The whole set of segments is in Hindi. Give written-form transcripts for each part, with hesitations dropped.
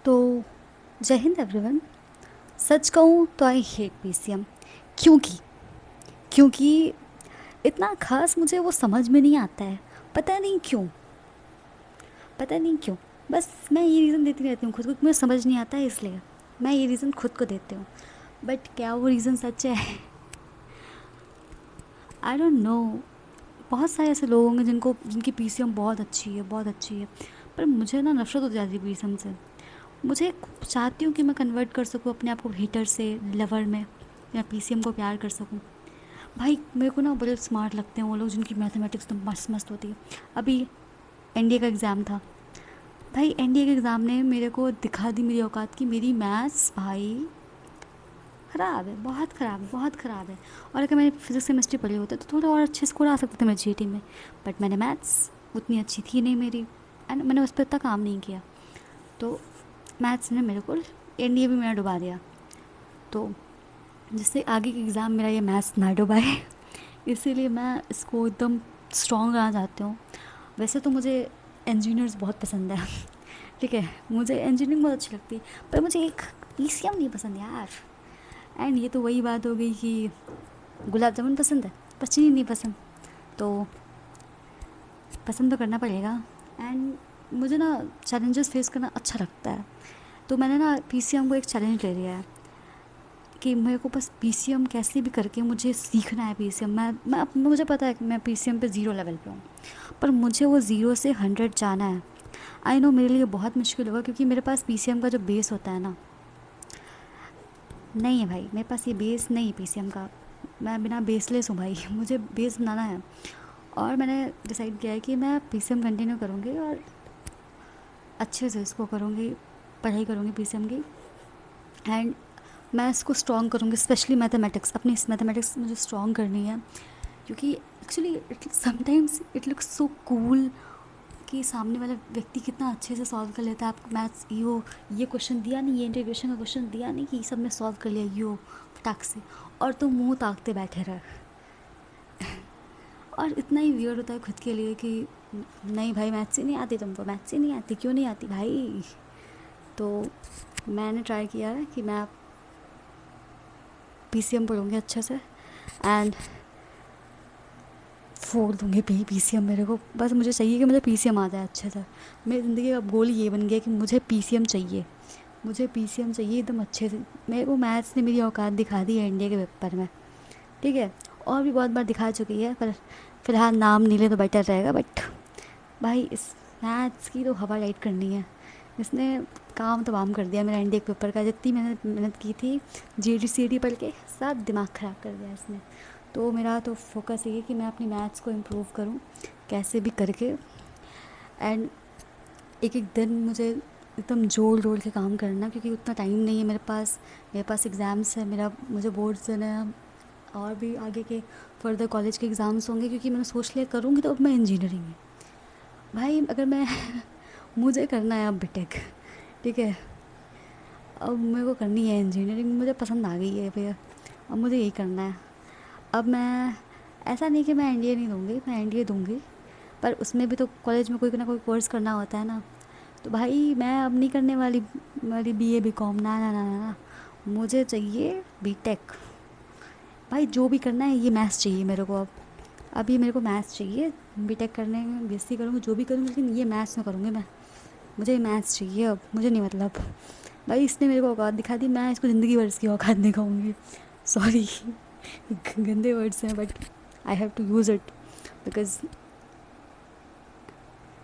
तो जय हिंद एवरीवन। सच कहूँ तो आई हेट पीसीएम। क्योंकि क्योंकि इतना खास मुझे वो समझ में नहीं आता है। पता नहीं क्यों, पता नहीं क्यों। बस मैं ये रीज़न देती रहती हूँ खुद को कि मुझे समझ नहीं आता है, इसलिए मैं ये रीज़न खुद को देती हूँ। बट क्या वो रीज़न सच है? I don't know. बहुत सारे ऐसे लोग होंगे जिनकी पीसीएम बहुत अच्छी है, बहुत अच्छी है। पर मुझे ना नफरत हो जाती है पीसीएम से। मुझे चाहती हूँ कि मैं कन्वर्ट कर सकूँ अपने आप को हेटर से लवर में, या पीसीएम को प्यार कर सकूँ। भाई मेरे को ना बड़े स्मार्ट लगते हैं वो लोग जिनकी मैथमेटिक्स तो मस्त मस्त होती है। अभी एनडीए का एग्ज़ाम था। भाई एनडीए के एग्ज़ाम ने मेरे को दिखा दी मेरी औकात की। मेरी मैथ्स भाई ख़राब है, बहुत ख़राब है, बहुत ख़राब है। और अगर मैंने फिजिक्स केमिस्ट्री पढ़ी होती तो थोड़ा और अच्छे स्कोर आ सकते थे मेरे जीटी में। बट मैंने मैथ्स उतनी अच्छी थी नहीं मेरी, एंड मैंने उस पर इतना काम नहीं किया। तो मैथ्स ने मेरे को एनडीए भी मेरा डुबा दिया। तो जिससे आगे के एग्ज़ाम मेरा ये मैथ्स ना डुबाए इसीलिए मैं इसको एकदम स्ट्रॉन्ग रहना चाहती हूँ। वैसे तो मुझे इंजीनियर्स बहुत पसंद है ठीक है, मुझे इंजीनियरिंग बहुत अच्छी लगती है। पर मुझे एक पीसीएम नहीं पसंद यार। एंड ये तो वही बात हो गई कि गुलाब जामुन पसंद है पर चीनी नहीं पसंद। तो पसंद तो करना पड़ेगा। एंड मुझे ना चैलेंजेस फेस करना अच्छा लगता है। तो मैंने ना पीसीएम को एक चैलेंज ले लिया है कि मेरे को बस पीसीएम कैसे भी करके मुझे सीखना है। पीसीएम मैं मुझे पता है कि मैं पीसीएम पे ज़ीरो लेवल पे हूँ, पर मुझे वो ज़ीरो से 100 जाना है। आई नो मेरे लिए बहुत मुश्किल होगा क्योंकि मेरे पास पीसीएम का जो बेस होता है ना, नहीं है भाई। मेरे पास ये बेस नहीं है पीसीएम का। मैं बिना बेसलेस हूँ भाई मुझे बेस बनाना है। और मैंने डिसाइड किया है कि मैं पीसीएम कंटिन्यू करूँगी और अच्छे से इसको करूँगी, पढ़ाई करूँगी पीसीएम की। एंड मैं इसको स्ट्रॉन्ग करूँगी, स्पेशली मैथमेटिक्स। अपनी इस मैथमेटिक्स मुझे स्ट्रॉन्ग करनी है क्योंकि actually it sometimes it looks so cool कि सामने वाला व्यक्ति कितना अच्छे से सॉल्व कर लेता है। आपको मैथ्स ये क्वेश्चन दिया नहीं, ये इंटीग्रेशन का क्वेश्चन दिया नहीं कि सब ने सॉल्व कर लिया यो फटाक से, और तुम मुंह ताकते बैठे रहे। और इतना ही वियर्ड होता है खुद के लिए कि नहीं भाई मैथ्स ही नहीं आती तुमको, मैथ्स ही नहीं आती, क्यों नहीं आती भाई। तो मैंने ट्राई किया है कि मैं पीसीएम पढ़ूँगी अच्छे से एंड फोड़ दूँगी पीसीएम। मेरे को बस मुझे चाहिए कि मुझे पीसीएम आ जाए अच्छे से। मेरी ज़िंदगी का गोल ये बन गया कि मुझे पीसीएम चाहिए, मुझे पीसीएम चाहिए एकदम अच्छे से। मेरे को मैथ्स ने मेरी औकात दिखा दी है इंडिया के पेपर में, ठीक है। और भी बहुत बार दिखा चुकी है, पर फ़िलहाल नाम नहीं ले तो बेटर रहेगा। बट भाई इस मैथ्स की तो हवा टाइट करनी है। इसने काम तमाम कर दिया मेरा इंडिया के पेपर का। जितनी मैंने मेहनत की थी जीडी सीडी पढ़ के, सब दिमाग ख़राब कर दिया इसने। तो मेरा तो फोकस ये है कि मैं अपनी मैथ्स को इम्प्रूव करूँ कैसे भी करके। एंड एक एक दिन मुझे एकदम जोड़ जोड़ के काम करना, क्योंकि उतना टाइम नहीं है मेरे पास एग्ज़ाम्स है, मुझे बोर्ड्स देना है, और भी आगे के फर्दर कॉलेज के एग्ज़ाम्स होंगे। क्योंकि मैंने सोच लिया करूँगी तो अब मैं इंजीनियरिंग में भाई अगर मैं मुझे करना है अब बीटेक, ठीक है। अब मेरे को करनी है इंजीनियरिंग, मुझे पसंद आ गई है भैया, अब मुझे यही करना है। अब मैं ऐसा नहीं कि मैं एनडीए नहीं दूँगी, मैं एनडीए दूँगी, पर उसमें भी तो कॉलेज में कोई ना कोई कोर्स करना होता है ना। तो भाई मैं अब नहीं करने वाली बीए बीकॉम, ना ना ना ना ना। मुझे चाहिए बीटेक। भाई जो भी करना है ये मैथ्स चाहिए मेरे को। अब ये मेरे को मैथ्स चाहिए। बीटेक करने में बीएससी करूँगी जो भी करूँगी, लेकिन ये मैथ्स में करूँगी मैं। मुझे मैथ्स चाहिए अब, मुझे नहीं मतलब। भाई इसने मेरे को औकात दिखा दी, मैं इसको ज़िंदगी भर इसकी औकात दिखाऊंगी। सॉरी गंदे वर्ड्स हैं, but I have to use it because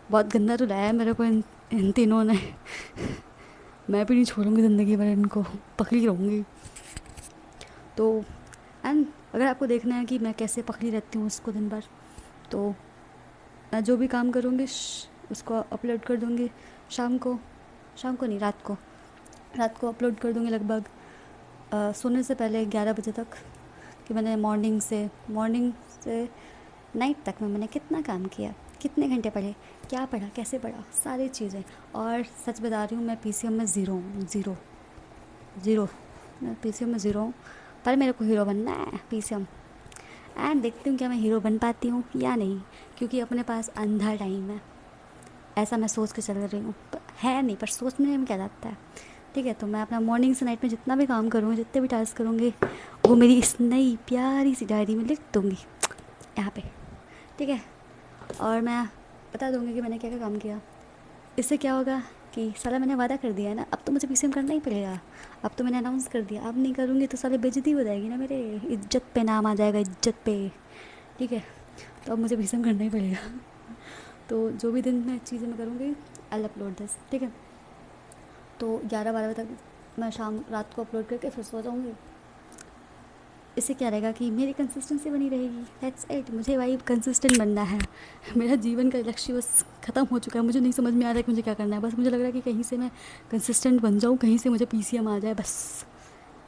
बहुत गंदा तो लाया है मेरे को इन तीनों ने मैं भी नहीं छोड़ूंगी ज़िंदगी भर, इनको पकड़ी रहूँगी। तो एंड अगर आपको देखना है कि मैं कैसे पकड़ी रहती हूँ उसको दिन भर, तो मैं जो भी काम करूँगी उसको अपलोड कर दूँगी शाम को नहीं, रात को अपलोड कर दूँगी लगभग सोने से पहले 11 बजे तक, कि मैंने मॉर्निंग से नाइट तक में मैंने कितना काम किया, कितने घंटे पढ़े, क्या पढ़ा, कैसे पढ़ा, सारी चीज़ें। और सच बता रही हूँ मैं पीसीएम में ज़ीरो हूँ, ज़ीरो। मैं पीसीएम में ज़ीरो हूँ, पर मेरे को हीरो बनना है पीसीएम। एंड देखती हूँ क्या मैं हीरो बन पाती हूँ या नहीं, क्योंकि अपने पास अंधा टाइम है। ऐसा मैं सोच के चल रही हूँ, है नहीं, पर सोचने में क्या जाता है। ठीक है, तो मैं अपना मॉर्निंग से नाइट में जितना भी काम करूँगी, जितने भी टास्क करूँगी, वो मेरी इस नई प्यारी सी डायरी में लिख दूँगी यहाँ पे। ठीक है, और मैं बता दूँगी कि मैंने क्या क्या काम किया। इससे क्या होगा कि साला मैंने वादा कर दिया है ना, अब तो मुझे पीसीएम करना ही पड़ेगा। अब तो मैंने अनाउंस कर दिया, अब नहीं करूँगी तो साले बेइज्जती हो जाएगी ना, मेरे इज्जत पे नाम आ जाएगा, इज्जत पे। ठीक है, तो अब मुझे पीसीएम करना ही पड़ेगा। तो जो भी दिन में चीज़ें मैं करूँगी, आई अपलोड दिस। ठीक है, तो 11-12 बजे तक मैं शाम रात को अपलोड करके फिर सो जाऊँगी। इससे क्या रहेगा कि मेरी कंसिस्टेंसी बनी रहेगी। दैट्स इट, मुझे भाई कंसिस्टेंट बनना है। मेरा जीवन का लक्ष्य बस ख़त्म हो चुका है, मुझे नहीं समझ में आ रहा है कि मुझे क्या करना है। बस मुझे लग रहा है कि कहीं से मैं कंसिस्टेंट बन जाऊँ, कहीं से मुझे पीसीएम आ जाए बस।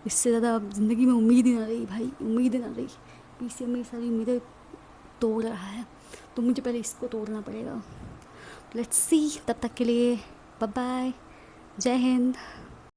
इससे ज़्यादा अब ज़िंदगी में उम्मीद ही ना रही भाई, उम्मीद ही ना रही। पीसीएम मेरी सारी उम्मीदें तोड़ रहा है, तो मुझे पहले इसको तोड़ना पड़ेगा। लेट्स सी, तब तक के लिए बाय बाय, जय हिंद।